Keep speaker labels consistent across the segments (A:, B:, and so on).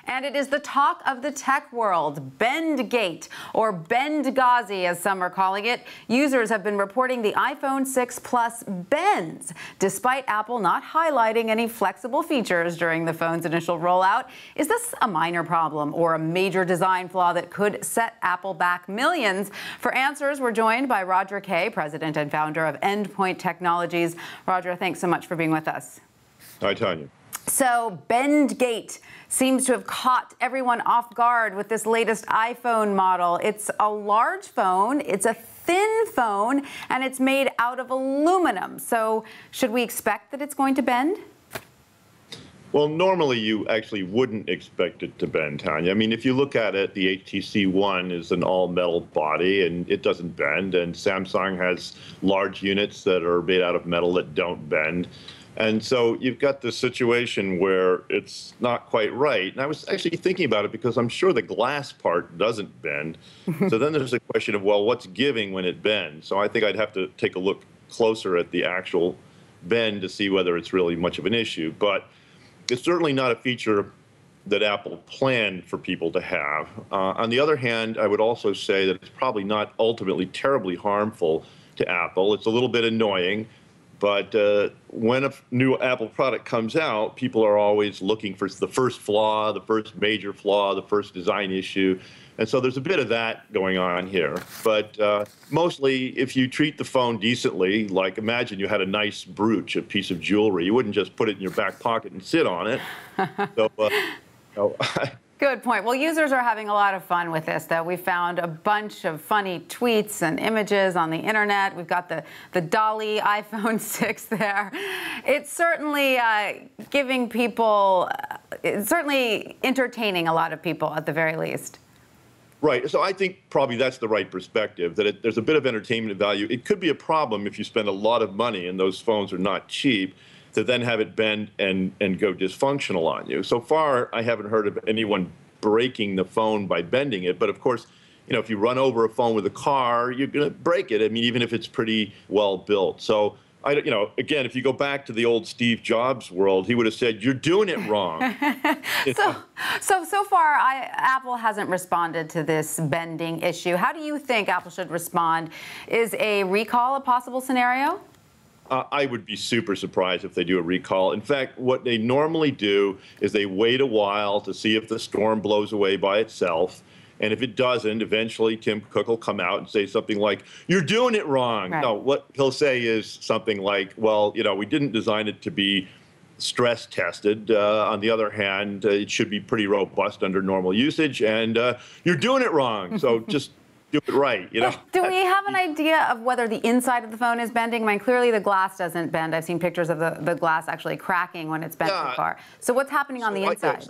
A: And it is the talk of the tech world, Bendgate, or Bendghazi as some are calling it. Users have been reporting the iPhone 6 Plus bends, despite Apple not highlighting any flexible features during the phone's initial rollout. Is this a minor problem or a major design flaw that could set Apple back millions? For answers, we're joined by Roger Kay, president and founder of Endpoint Technologies. Roger, thanks so much for being with us.
B: Hi, Tanya.
A: So Bendgate seems to have caught everyone off guard with this latest iPhone model. It's a large phone, it's a thin phone, and it's made out of aluminum. So should we expect that it's going to bend?
B: Well, normally you actually wouldn't expect it to bend, Tanya. I mean, if you look at it, the HTC One is an all-metal body, and it doesn't bend. And Samsung has large units that are made out of metal that don't bend. And so you've got this situation where it's not quite right. And I was actually thinking about it because I'm sure the glass part doesn't bend. So then there's a question of, well, what's giving when it bends? So I think I'd have to take a look closer at the actual bend to see whether it's really much of an issue. But it's certainly not a feature that Apple planned for people to have. On the other hand, I would also say that it's probably not ultimately terribly harmful to Apple. It's a little bit annoying. But when a new Apple product comes out, people are always looking for the first flaw, the first major flaw, the first design issue. And so there's a bit of that going on here. But mostly, if you treat the phone decently, like imagine you had a nice brooch, a piece of jewelry, you wouldn't just put it in your back pocket and sit on it. So,
A: Good point. Well, users are having a lot of fun with this, though. We found a bunch of funny tweets and images on the internet. We've got the Dolly iPhone 6 there. It's certainly giving people, it's certainly entertaining a lot of people at the very least.
B: Right. So I think probably that's the right perspective, that there's a bit of entertainment value. It could be a problem if you spend a lot of money and those phones are not cheap, to then have it bend and go dysfunctional on you. So far, I haven't heard of anyone breaking the phone by bending it. But of course, you know, if you run over a phone with a car, you're going to break it. I mean, even if it's pretty well built. So, you know, again, if you go back to the old Steve Jobs world, he would have said, "You're doing it wrong."
A: So far, Apple hasn't responded to this bending issue. How do you think Apple should respond? Is a recall a possible scenario?
B: I would be super surprised if they do a recall. In fact, what they normally do is they wait a while to see if the storm blows away by itself. And if it doesn't, eventually Tim Cook will come out and say something like, "You're doing it wrong." Right. No, what he'll say is something like, "Well, you know, we didn't design it to be stress tested. On the other hand, it should be pretty robust under normal usage. And you're doing it wrong. So just do it right, you know."
A: Do we have an idea of whether the inside of the phone is bending? I mean, clearly the glass doesn't bend. I've seen pictures of the glass actually cracking when it's bent too far. So what's happening on the inside?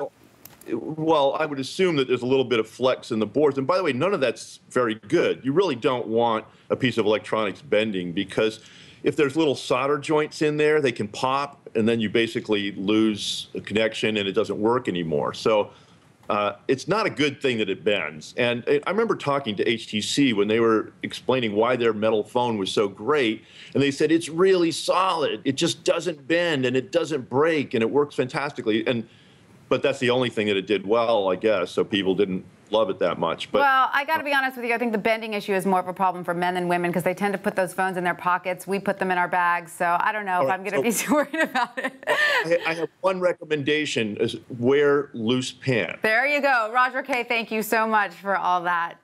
B: Well, I would assume that there's a little bit of flex in the boards. And by the way, none of that's very good. You really don't want a piece of electronics bending, because if there's little solder joints in there, they can pop, and then you basically lose a connection and it doesn't work anymore. So it's not a good thing that it bends. And I remember talking to HTC when they were explaining why their metal phone was so great. And they said, it's really solid. It just doesn't bend and it doesn't break and it works fantastically. But that's the only thing that it did well, I guess. So people didn't love it that much. But,
A: well, I got to be honest with you. I think the bending issue is more of a problem for men than women, because they tend to put those phones in their pockets. We put them in our bags. So I don't know if I'm going to be too worried about it.
B: I have one recommendation: is wear loose pants.
A: There you go. Roger Kay, thank you so much for all that.